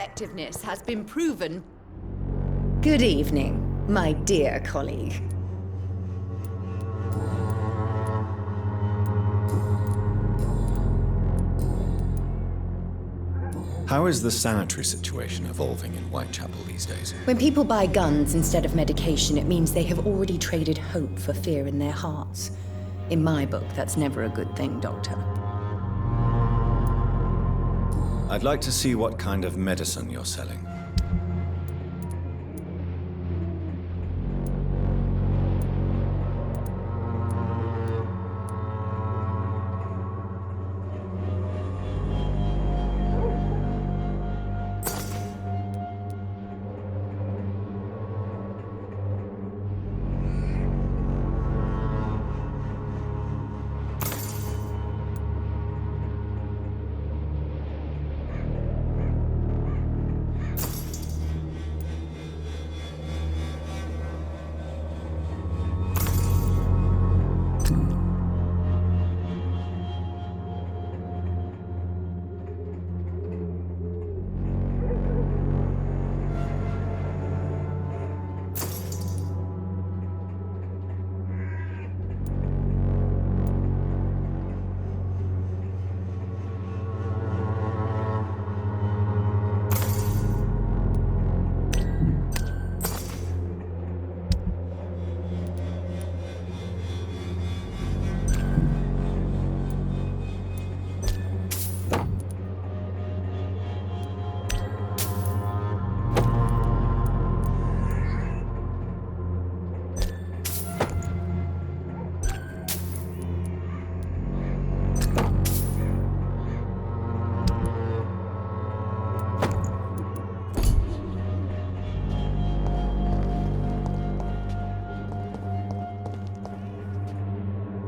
effectiveness has been proven. Good evening, my dear colleague. How is the sanitary situation evolving in Whitechapel these days? When people buy guns instead of medication, it means they have already traded hope for fear in their hearts. In my book, that's never a good thing, Doctor. I'd like to see what kind of medicine you're selling.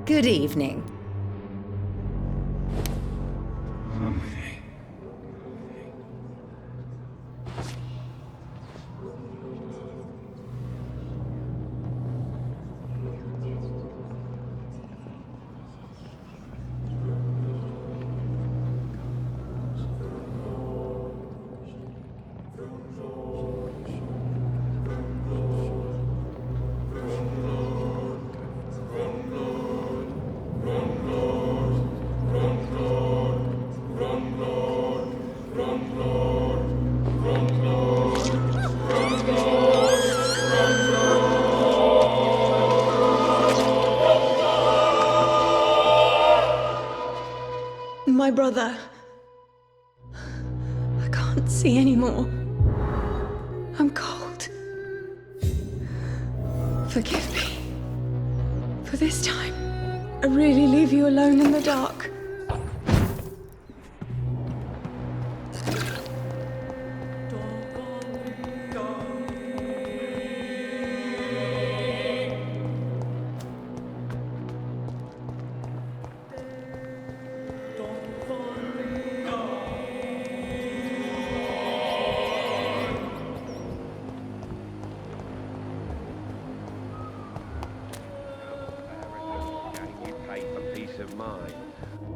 Good evening. My brother. I can't see anymore. I'm cold. Forgive me. For this time, I really leave you alone in the dark.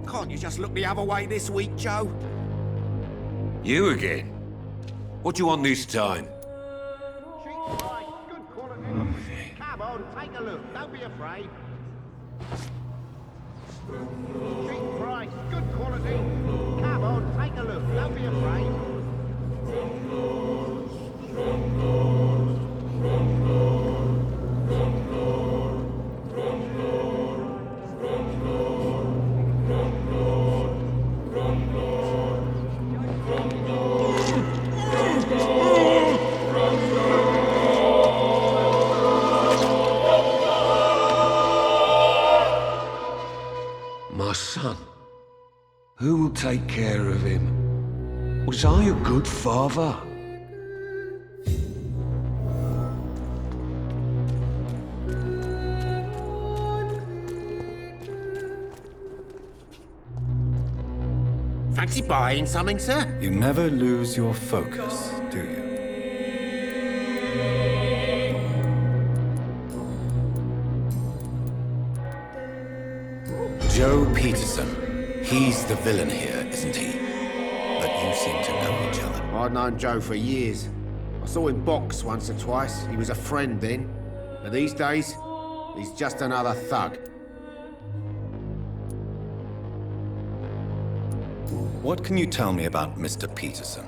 Can't you just look the other way this week, Joe? You again? What do you want this time? Good quality. Come on, take a look. Don't be afraid. Cheap price, good quality. Come on, take a look. Don't be afraid. My son. Who will take care of him? Was I a good father? Fancy buying something, sir? You never lose your focus, do you? Joe Peterson. He's the villain here, isn't he? But you seem to know each other. I'd known Joe for years. I saw him box once or twice. He was a friend then. But these days, he's just another thug. What can you tell me about Mr. Peterson?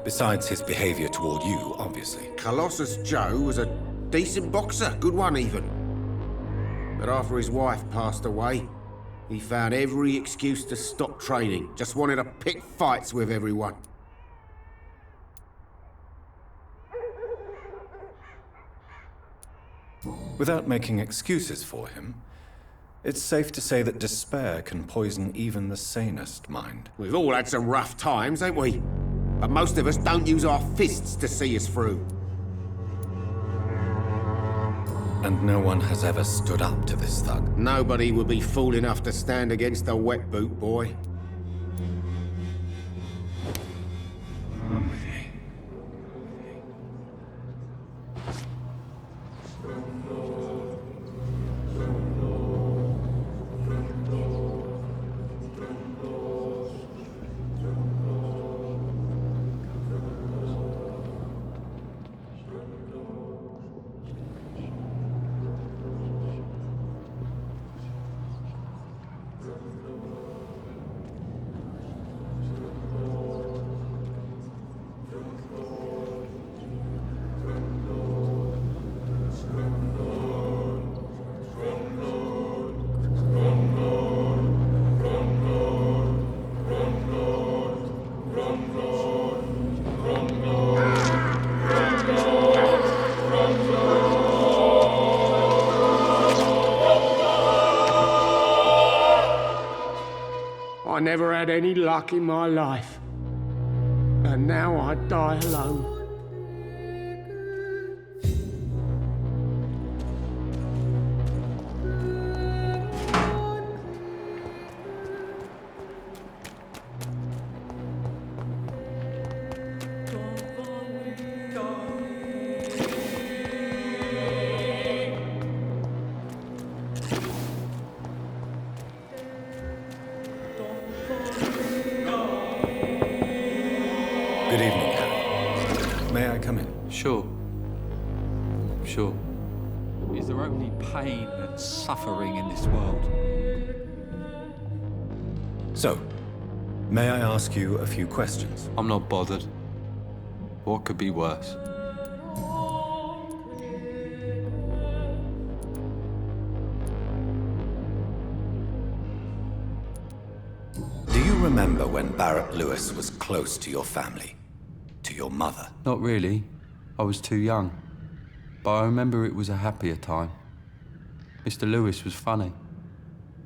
Besides his behavior toward you, obviously. Colossus Joe was a decent boxer, good one even. But after his wife passed away, he found every excuse to stop training. Just wanted to pick fights with everyone. Without making excuses for him, it's safe to say that despair can poison even the sanest mind. We've all had some rough times, ain't we? But most of us don't use our fists to see us through. And no one has ever stood up to this thug. Nobody would be fool enough to stand against a wet boot boy. I never had any luck in my life. And now I die alone. Good evening, Harry. May I come in? Sure. Sure. Is there only pain and suffering in this world? So, may I ask you a few questions? I'm not bothered. What could be worse? Do you remember when Barrett Lewis was close to your family? To your mother? Not really. I was too young. But I remember it was a happier time. Mr. Lewis was funny.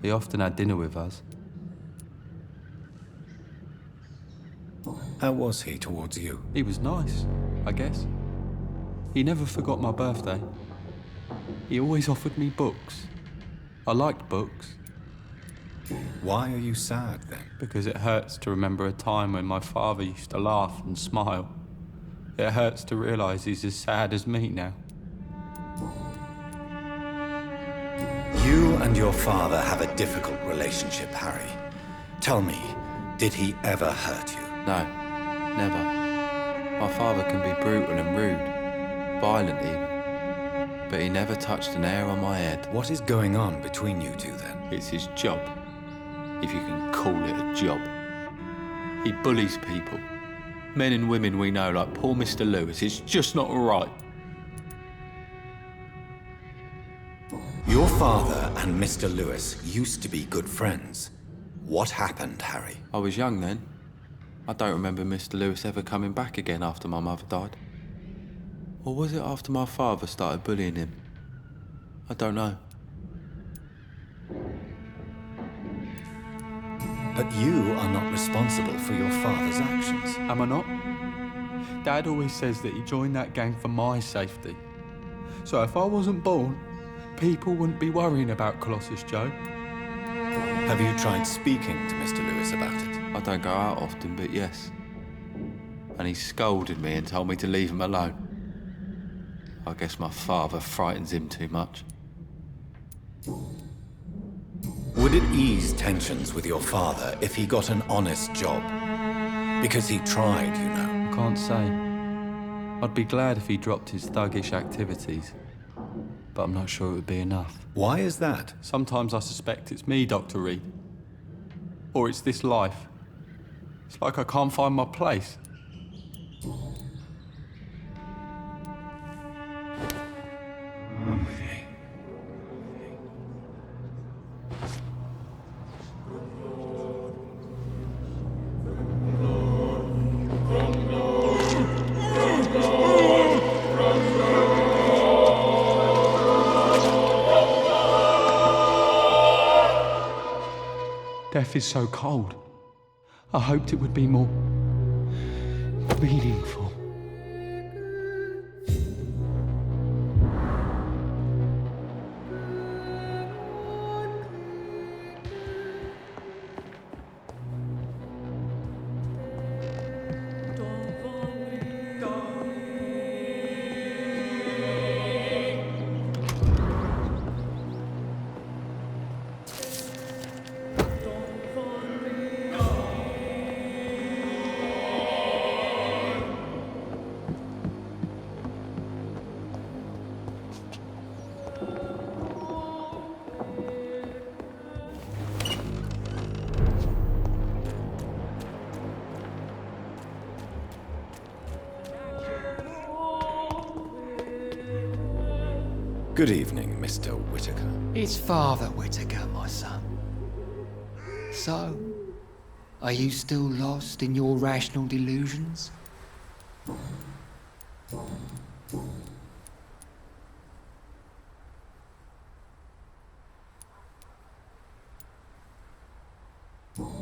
He often had dinner with us. How was he towards you? He was nice, I guess. He never forgot my birthday. He always offered me books. I liked books. Why are you sad, then? Because it hurts to remember a time when my father used to laugh and smile. It hurts to realise he's as sad as me now. You and your father have a difficult relationship, Harry. Tell me, did he ever hurt you? No, never. My father can be brutal and rude, violent even. But he never touched an hair on my head. What is going on between you two, then? It's his job, if you can call it a job. He bullies people. Men and women we know, like poor Mr. Lewis. It's just not right. Your father and Mr. Lewis used to be good friends. What happened, Harry? I was young then. I don't remember Mr. Lewis ever coming back again after my mother died. Or was it after my father started bullying him? I don't know. But you are not responsible for your father's actions. Am I not? Dad always says that he joined that gang for my safety. So if I wasn't born, people wouldn't be worrying about Colossus Joe. Have you tried speaking to Mr. Lewis about it? I don't go out often, but yes. And he scolded me and told me to leave him alone. I guess my father frightens him too much. Would it ease tensions with your father if he got an honest job? Because he tried, you know. I can't say. I'd be glad if he dropped his thuggish activities, but I'm not sure it would be enough. Why is that? Sometimes I suspect it's me, Dr. Reed. Or it's this life. It's like I can't find my place. Death is so cold. I hoped it would be more meaningful. Good evening, Mr. Whitaker. It's Father Whitaker, my son. So, are you still lost in your rational delusions?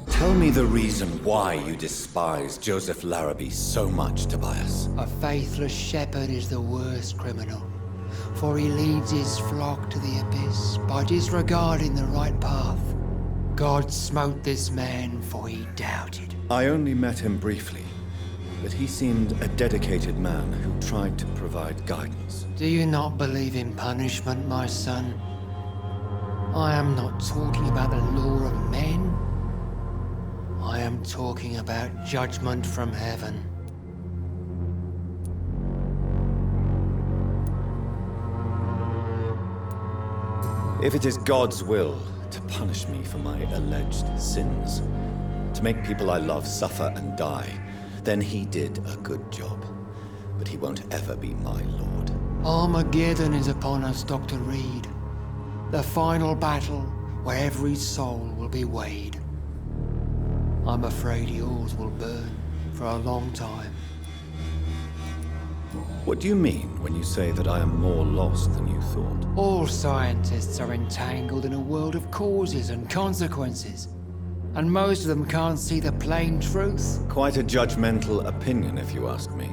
Tell me the reason why you despise Joseph Larrabee so much, Tobias. A faithless shepherd is the worst criminal, for he leads his flock to the abyss by disregarding the right path. God smote this man, for he doubted. I only met him briefly, but he seemed a dedicated man who tried to provide guidance. Do you not believe in punishment, my son? I am not talking about the law of men. I am talking about judgment from heaven. If it is God's will to punish me for my alleged sins, to make people I love suffer and die, then he did a good job. But he won't ever be my lord. Armageddon is upon us, Dr. Reed. The final battle where every soul will be weighed. I'm afraid yours will burn for a long time. What do you mean when you say that I am more lost than you thought? All scientists are entangled in a world of causes and consequences, and most of them can't see the plain truth. Quite a judgmental opinion, if you ask me.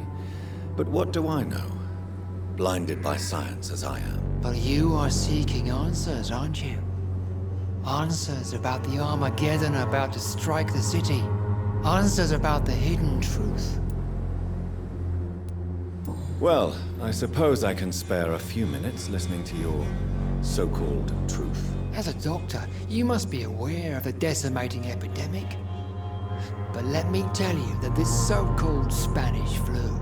But what do I know? Blinded by science as I am. But you are seeking answers, aren't you? Answers about the Armageddon about to strike the city. Answers about the hidden truth. Well, I suppose I can spare a few minutes listening to your so-called truth. As a doctor, you must be aware of the decimating epidemic. But let me tell you that this so-called Spanish flu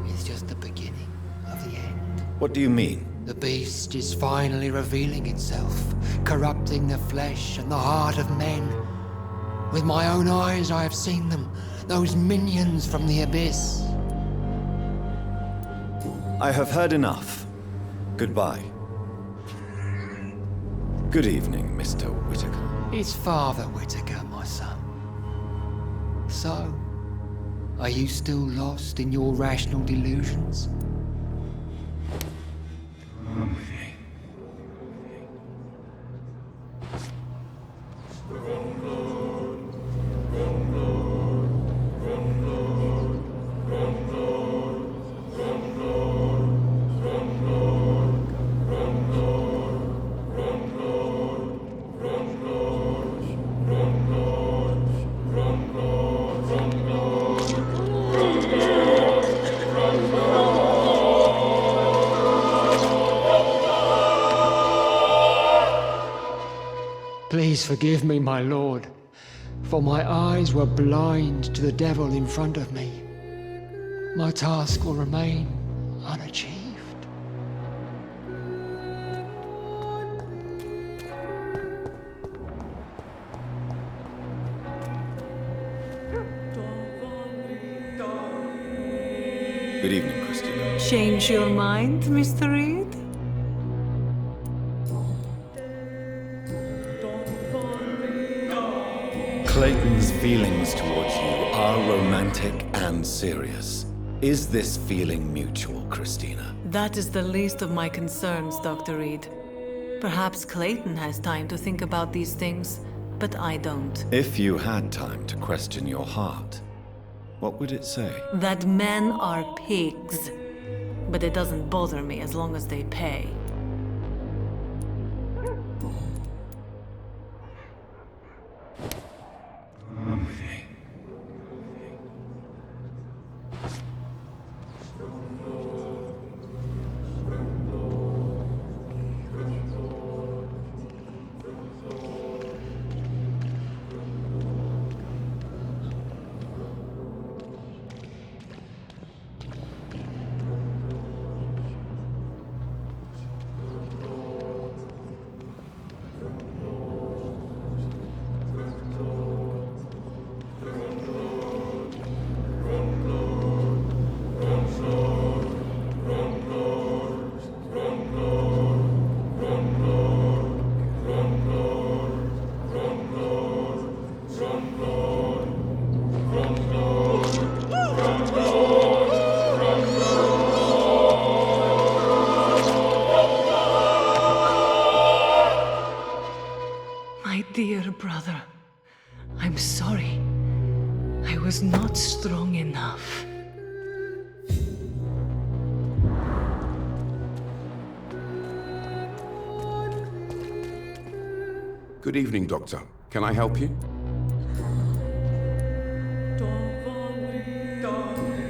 is just the beginning of the end. What do you mean? The beast is finally revealing itself, corrupting the flesh and the heart of men. With my own eyes I have seen them, those minions from the abyss. I have heard enough. Goodbye. Good evening, Mr. Whitaker. It's Father Whitaker, my son. So, are you still lost in your rational delusions? Please forgive me, my lord, for my eyes were blind to the devil in front of me. My task will remain unachieved. Good evening, Christina. Change your mind, Mr. Reed? Clayton's feelings towards you are romantic and serious. Is this feeling mutual, Christina? That is the least of my concerns, Dr. Reed. Perhaps Clayton has time to think about these things, but I don't. If you had time to question your heart, what would it say? That men are pigs. But it doesn't bother me as long as they pay. My dear brother, I'm sorry. I was not strong enough. Good evening, Doctor. Can I help you?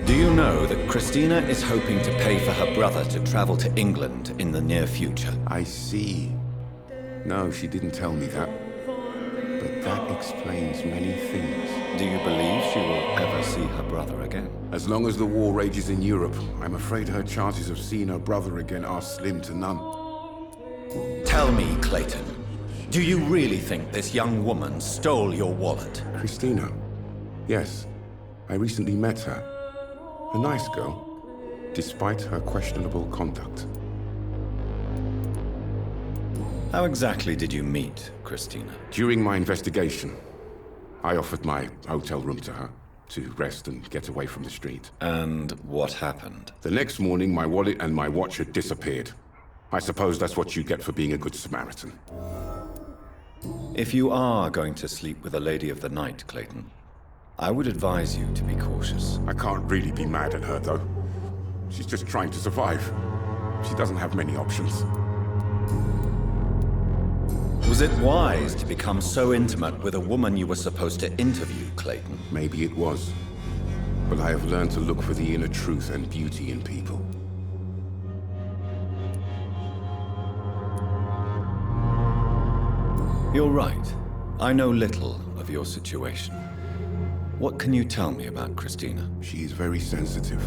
Do you know that Christina is hoping to pay for her brother to travel to England in the near future? I see. No, she didn't tell me that. But that explains many things. Do you believe she will ever see her brother again? As long as the war rages in Europe, I'm afraid her chances of seeing her brother again are slim to none. Tell me, Clayton, do you really think this young woman stole your wallet? Christina? Yes. I recently met her. A nice girl, despite her questionable conduct. How exactly did you meet Christina? During my investigation, I offered my hotel room to her to rest and get away from the street. And what happened? The next morning, my wallet and my watch had disappeared. I suppose that's what you get for being a good Samaritan. If you are going to sleep with a lady of the night, Clayton, I would advise you to be cautious. I can't really be mad at her, though. She's just trying to survive. She doesn't have many options. Was it wise to become so intimate with a woman you were supposed to interview, Clayton? Maybe it was. But I have learned to look for the inner truth and beauty in people. You're right. I know little of your situation. What can you tell me about Christina? She is very sensitive.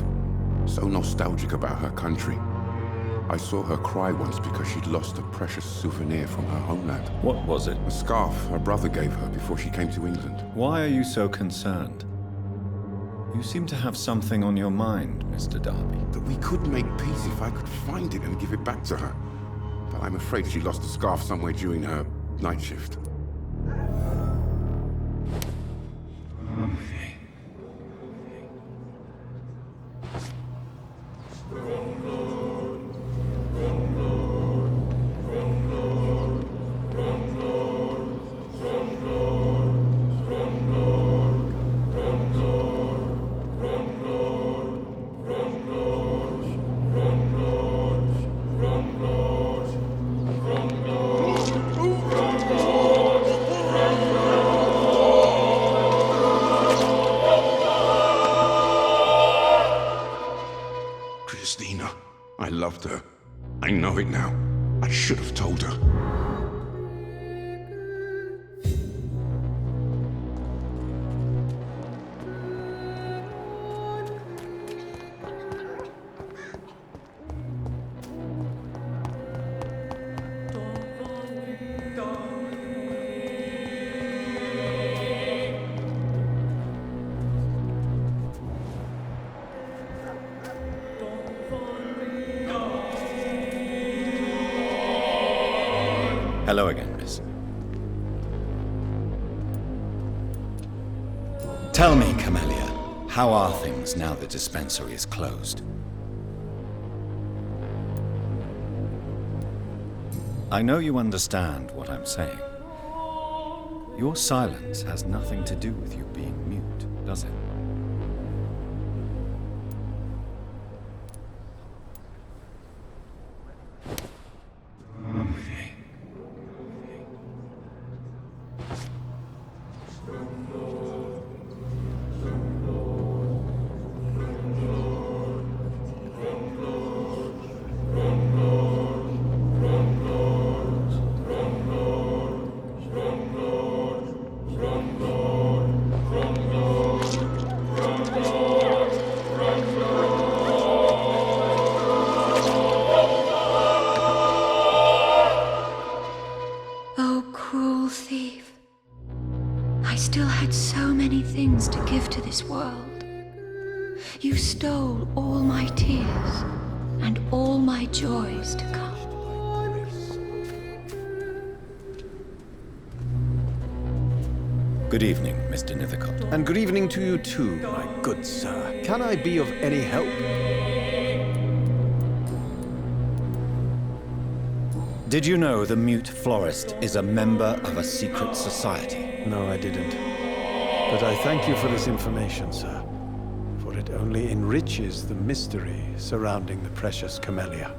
So nostalgic about her country. I saw her cry once because she'd lost a precious souvenir from her homeland. What was it? A scarf her brother gave her before she came to England. Why are you so concerned? You seem to have something on your mind, Mr. Darby. That we could make peace if I could find it and give it back to her. But I'm afraid she lost the scarf somewhere during her night shift. Christina. I loved her. I know it now. I should have told her. Hello again, miss. Tell me, Camellia, how are things now the dispensary is closed? I know you understand what I'm saying. Your silence has nothing to do with you being mute, does it? Oh, cruel thief. I still had so many things to give to this world. You stole all my tears and all my joys to come. Good evening, Mr. Nithercott. And good evening to you too, my good sir. Can I be of any help? Did you know the Mute Florist is a member of a secret society? No, I didn't. But I thank you for this information, sir. For it only enriches the mystery surrounding the precious Camellia.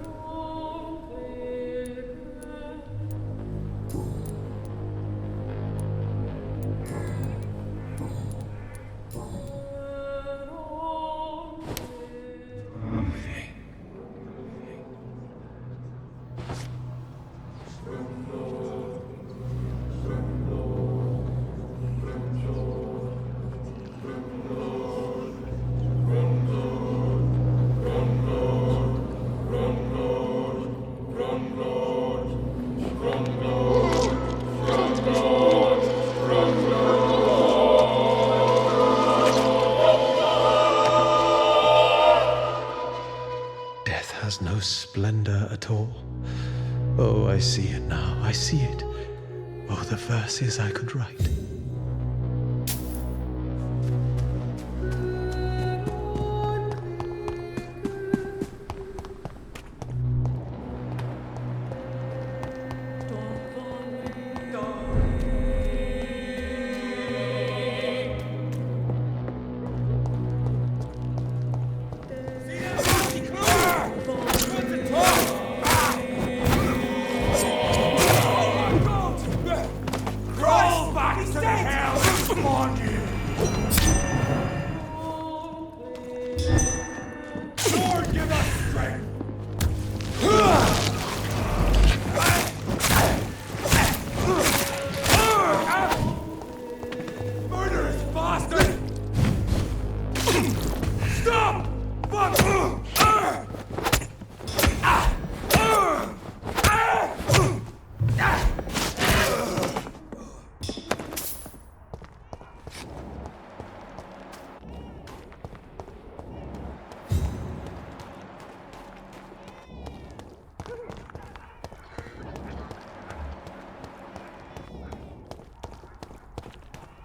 Death has no splendor at all. Oh, I see it now. I see it. Oh, the verses I could write.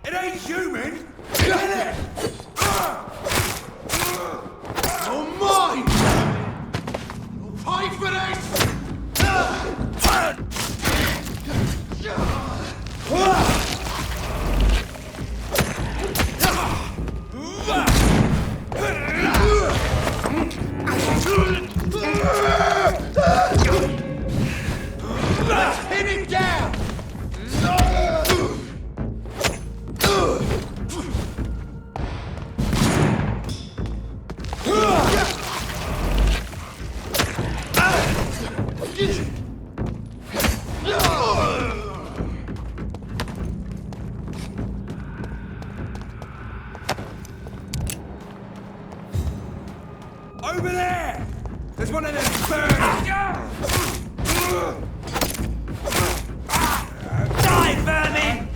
It ain't human! You're mine! You'll pay for this! Let's pin him down! Over there! There's one of them birds! Die, vermin!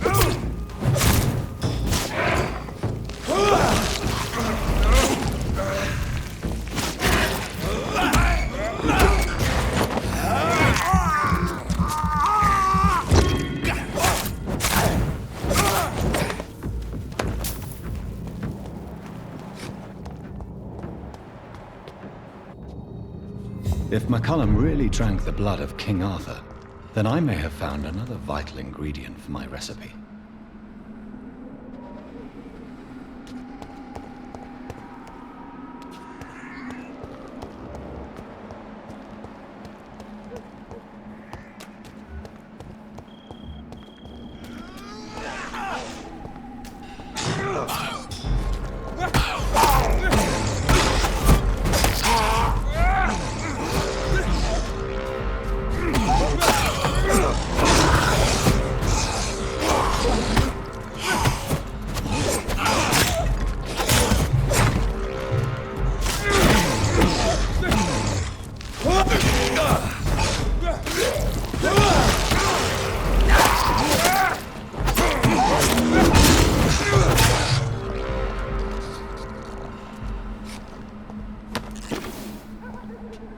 If McCullum really drank the blood of King Arthur, then I may have found another vital ingredient for my recipe.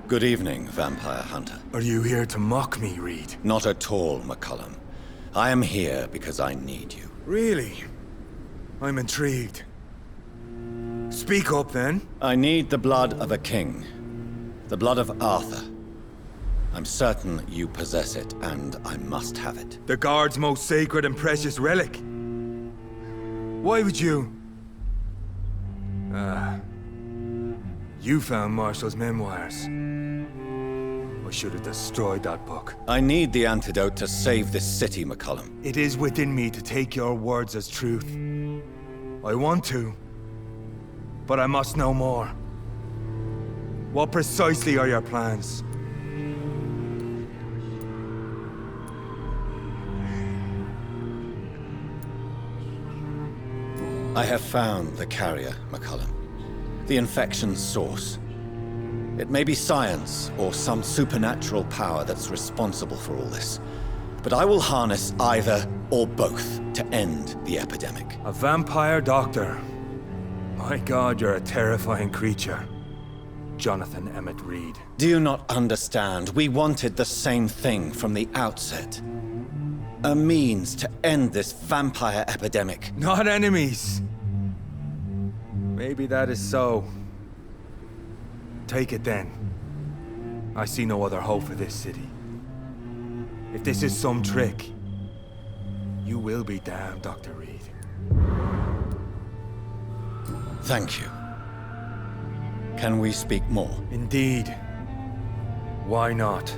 Good evening, Vampire Hunter. Are you here to mock me, Reed? Not at all, McCullum. I am here because I need you. Really? I'm intrigued. Speak up, then. I need the blood of a king. The blood of Arthur. I'm certain you possess it, and I must have it. The Guard's most sacred and precious relic. Why would you... You found Marshall's memoirs. I should have destroyed that book. I need the antidote to save this city, McCullum. It is within me to take your words as truth. I want to, but I must know more. What precisely are your plans? I have found the carrier, McCullum. The infection's source. It may be science or some supernatural power that's responsible for all this. But I will harness either or both to end the epidemic. A vampire doctor. My God, you're a terrifying creature. Jonathan Emmett Reed. Do you not understand? We wanted the same thing from the outset. A means to end this vampire epidemic. Not enemies. Maybe that is so. Take it then. I see no other hope for this city. If this is some trick, you will be damned, Dr. Reed. Thank you. Can we speak more? Indeed. Why not?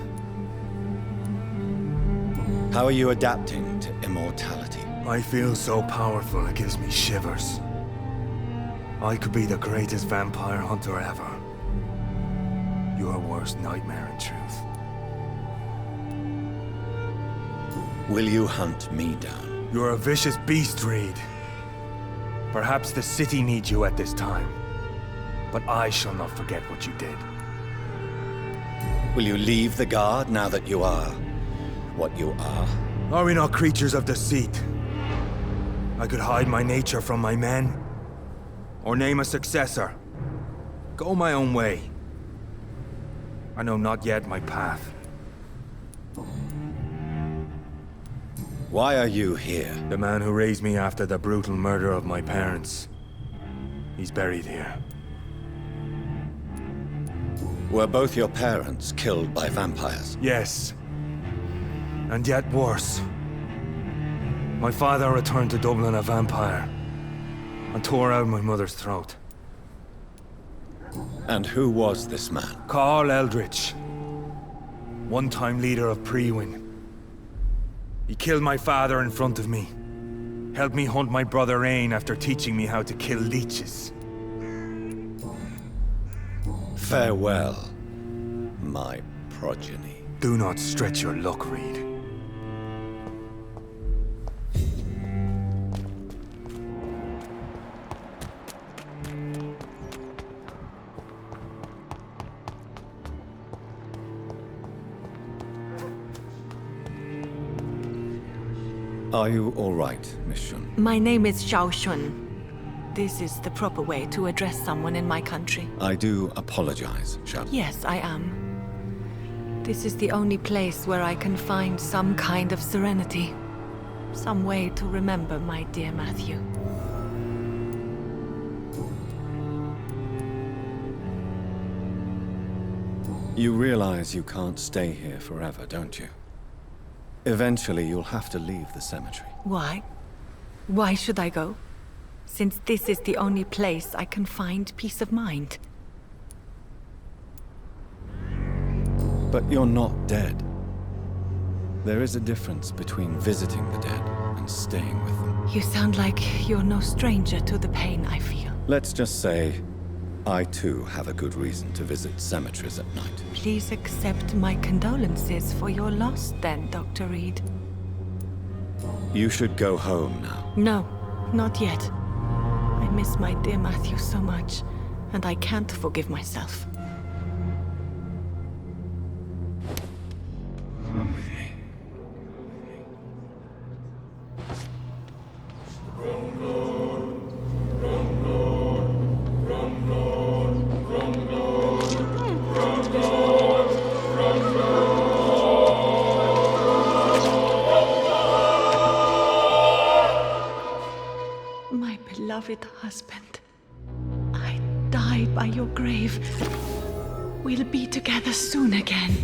How are you adapting to immortality? I feel so powerful it gives me shivers. I could be the greatest vampire hunter ever. Your worst nightmare in truth. Will you hunt me down? You're a vicious beast, Reed. Perhaps the city needs you at this time. But I shall not forget what you did. Will you leave the Guard now that you are what you are? Are we not creatures of deceit? I could hide my nature from my men, or name a successor. Go my own way. I know not yet my path. Why are you here? The man who raised me after the brutal murder of my parents. He's buried here. Were both your parents killed by vampires? Yes. And yet worse. My father returned to Dublin a vampire, and tore out my mother's throat. And who was this man? Carl Eldritch. One-time leader of Priwen. He killed my father in front of me. Helped me hunt my brother Ain after teaching me how to kill leeches. Farewell, my progeny. Do not stretch your luck, Reed. Are you all right, Miss Shun? My name is Xiao Shun. This is the proper way to address someone in my country. I do apologize, Shun. Yes, I am. This is the only place where I can find some kind of serenity. Some way to remember my dear Matthew. You realize you can't stay here forever, don't you? Eventually, you'll have to leave the cemetery. Why? Why should I go? Since this is the only place I can find peace of mind. But you're not dead. There is a difference between visiting the dead and staying with them. You sound like you're no stranger to the pain I feel. Let's just say, I too have a good reason to visit cemeteries at night. Please accept my condolences for your loss then, Dr. Reed. You should go home now. No, not yet. I miss my dear Matthew so much, and I can't forgive myself. Come with me. My beloved husband, I die by your grave. We'll be together soon again.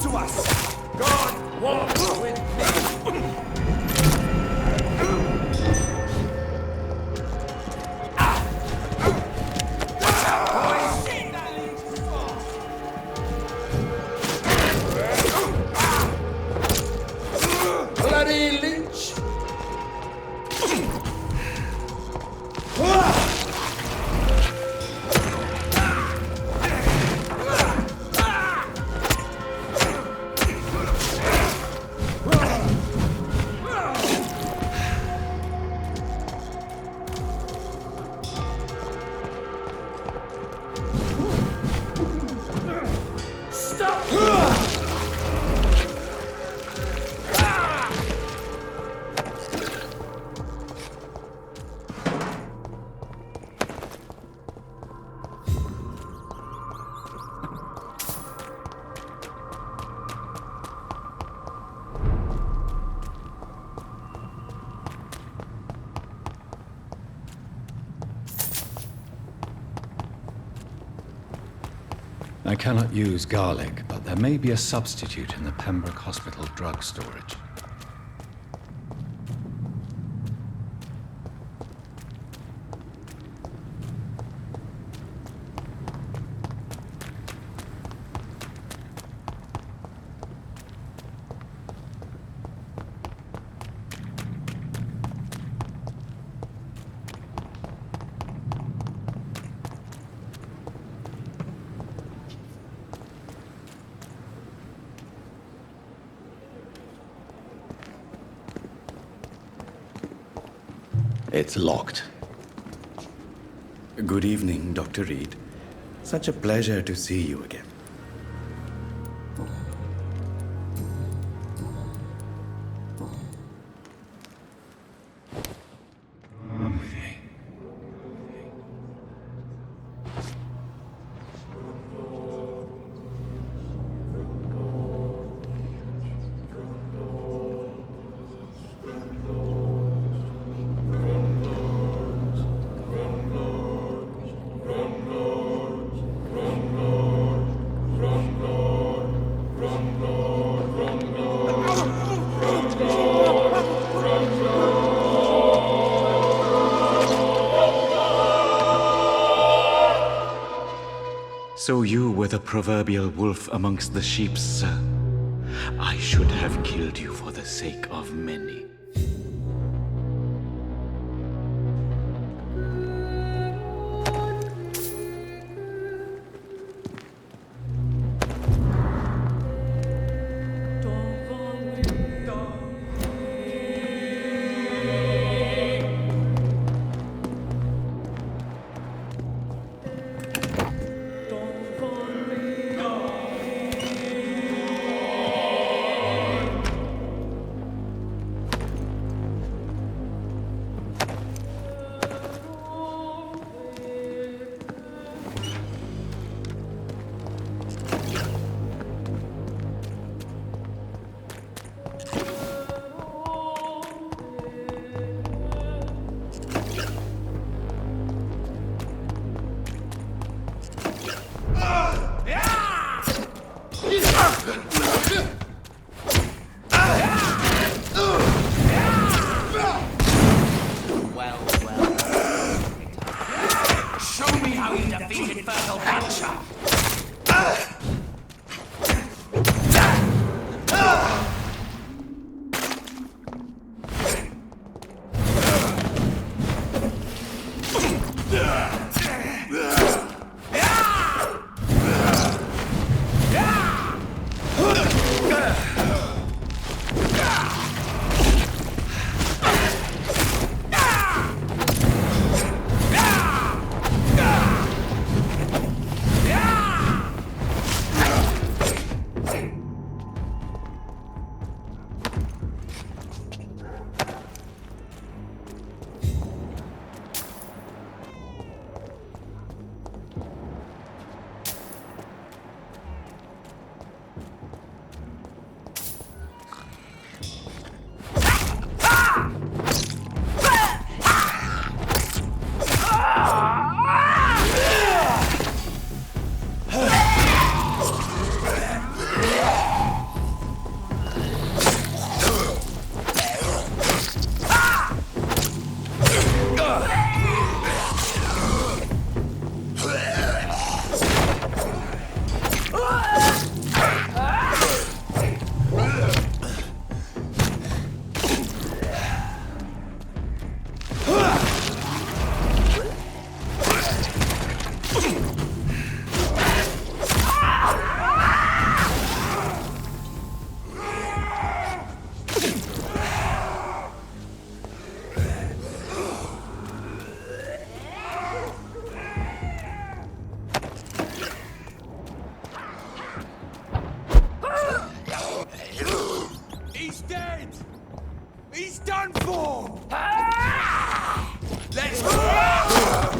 to us! God walks with me! Bloody Lynch! I cannot use garlic, but there may be a substitute in the Pembroke Hospital drug storage. It's locked. Good evening, Dr. Reed. Such a pleasure to see you again. So you were the proverbial wolf amongst the sheep, sir. I should have killed you for the sake of many. dead! He's done for! Let's go!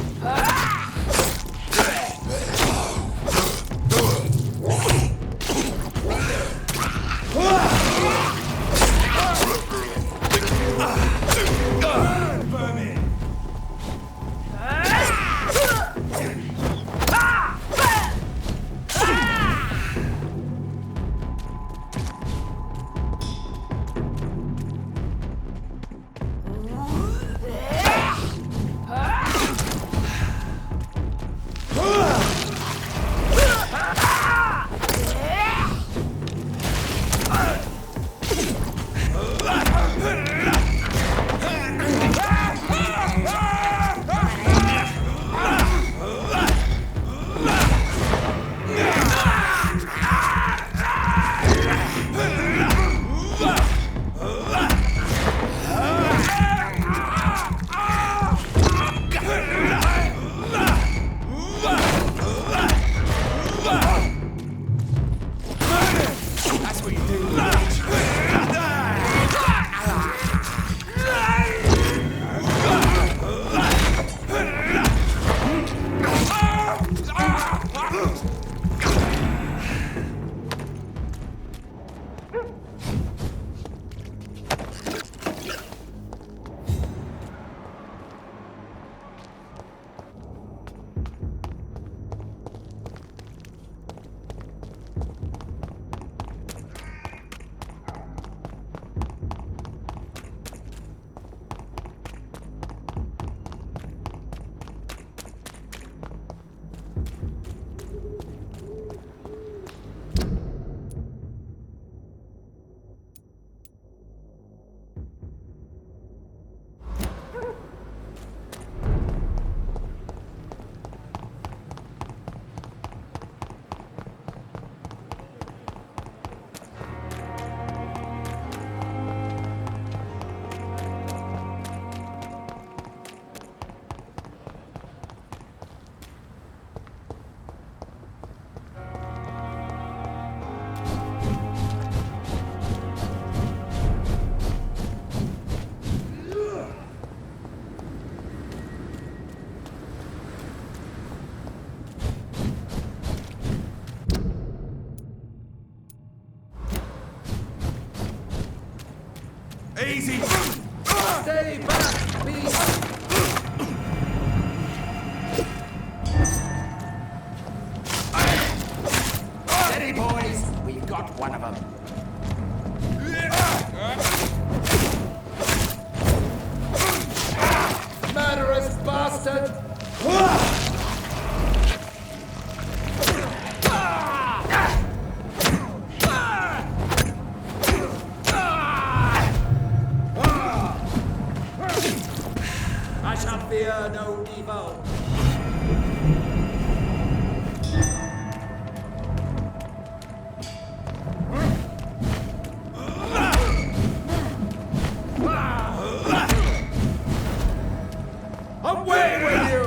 Easy! Stay back, please! Steady, boys! We've got one of them. Murderous bastard! I shall fear no evil. Away with you!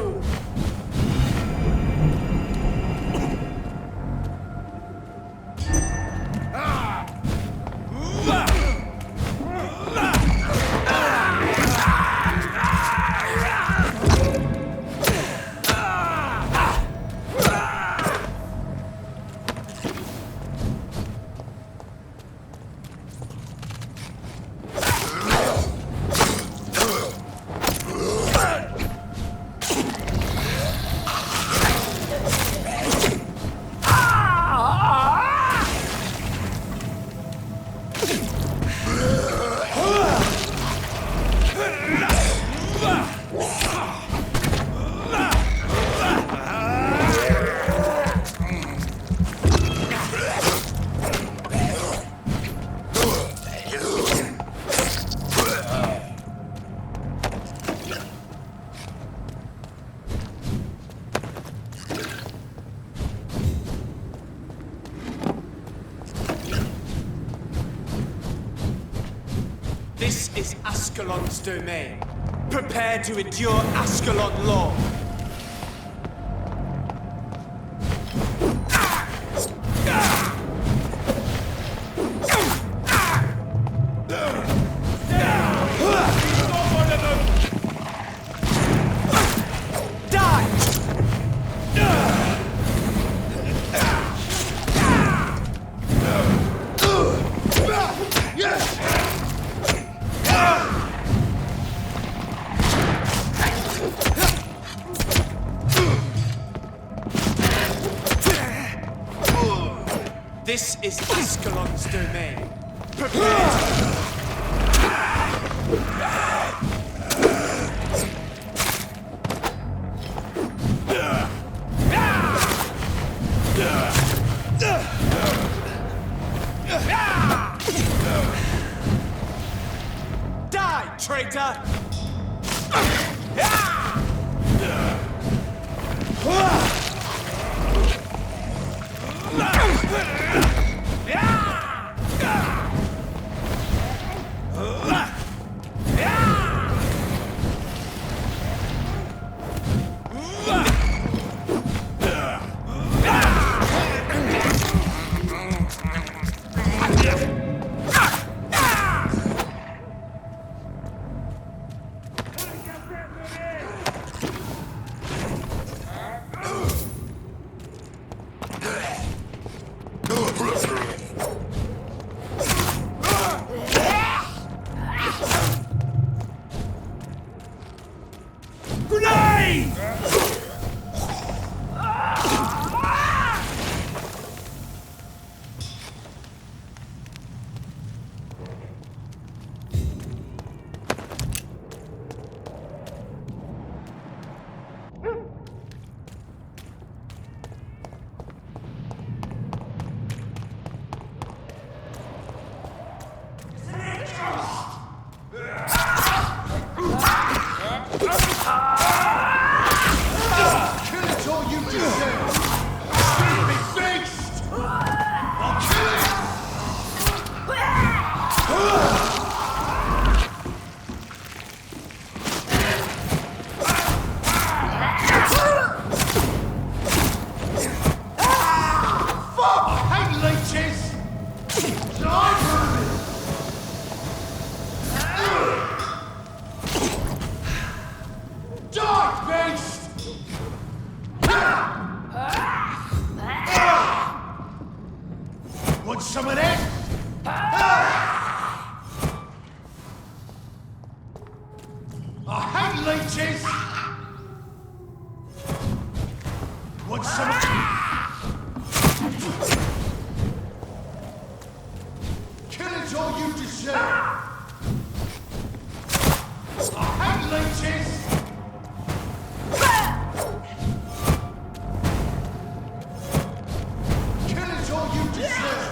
This is Ascalon's domain. Prepare to endure Ascalon law. This is Ascalon's domain. Prepare! Die, traitor! Want some of that? I hate leeches! Want some of Kill it all you deserve! I hate leeches! Kill it all you deserve!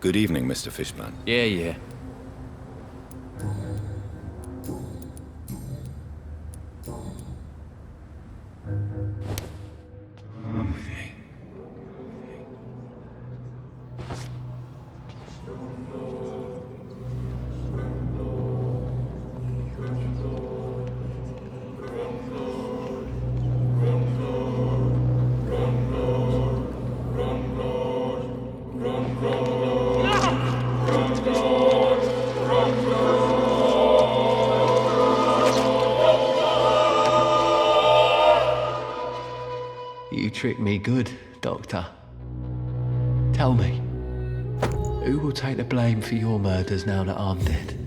Good evening, Mr. Fishman. Yeah. You tricked me good, Doctor. Tell me, who will take the blame for your murders now that I'm dead?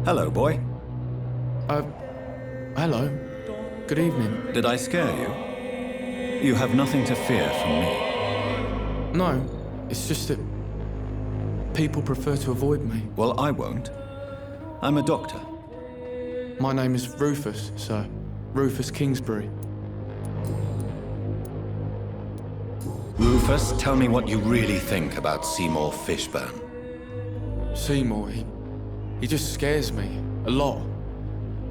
Hello, boy. Hello. Good evening. Did I scare you? You have nothing to fear from me. No, it's just that people prefer to avoid me. Well, I won't. I'm a doctor. My name is Rufus, sir. Rufus Kingsbury. Rufus, tell me what you really think about Seymour Fishburne. Seymour, he just scares me. A lot.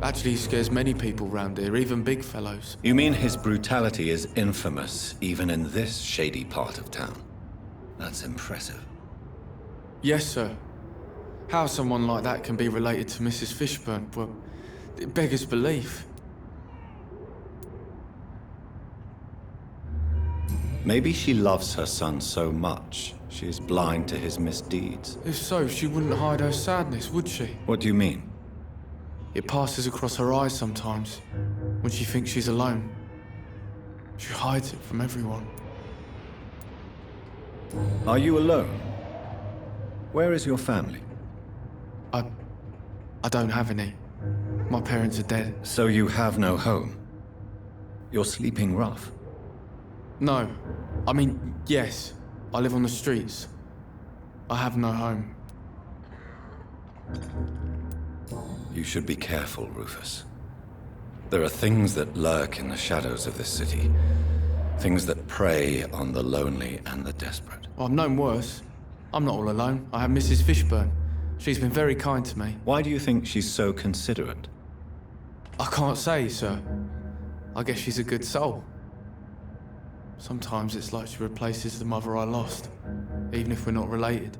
Actually, he scares many people round here, even big fellows. You mean his brutality is infamous, even in this shady part of town? That's impressive. Yes, sir. How someone like that can be related to Mrs. Fishburne, well, it beggars belief. Maybe she loves her son so much, she is blind to his misdeeds. If so, she wouldn't hide her sadness, would she? What do you mean? It passes across her eyes sometimes, when she thinks she's alone. She hides it from everyone. Are you alone? Where is your family? I don't have any. My parents are dead. So you have no home? You're sleeping rough? No. I mean, yes. I live on the streets. I have no home. You should be careful, Rufus. There are things that lurk in the shadows of this city. Things that prey on the lonely and the desperate. Well, I've known worse. I'm not all alone. I have Mrs. Fishburne. She's been very kind to me. Why do you think she's so considerate? I can't say, sir. I guess she's a good soul. Sometimes it's like she replaces the mother I lost, even if we're not related.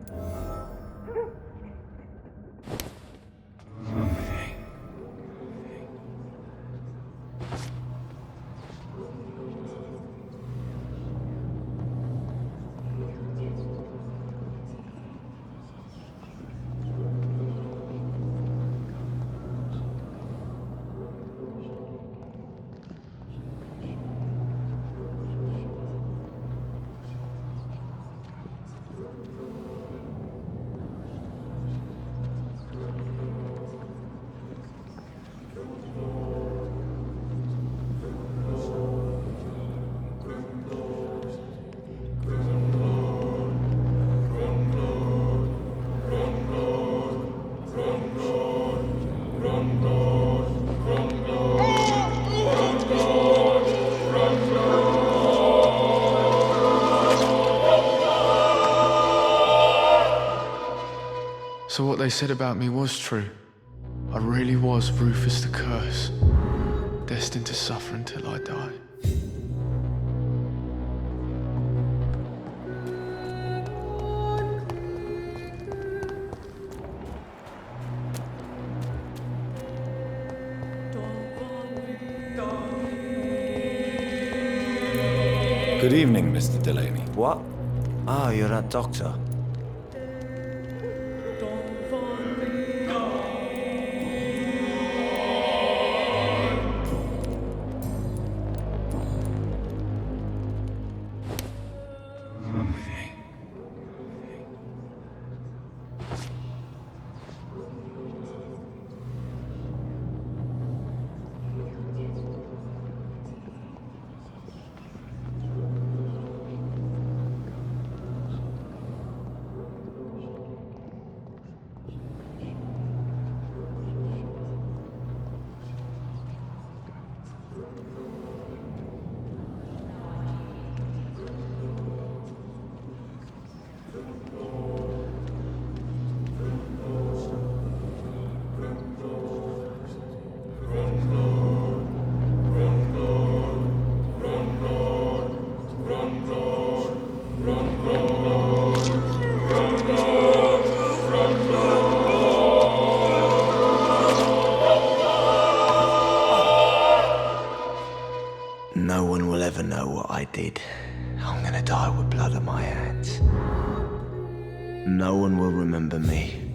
So what they said about me was true. I really was Rufus the Curse, destined to suffer until I die. Good evening, Mr. Delaney. What? Ah, you're that doctor. did. I'm gonna die with blood on my hands. No one will remember me.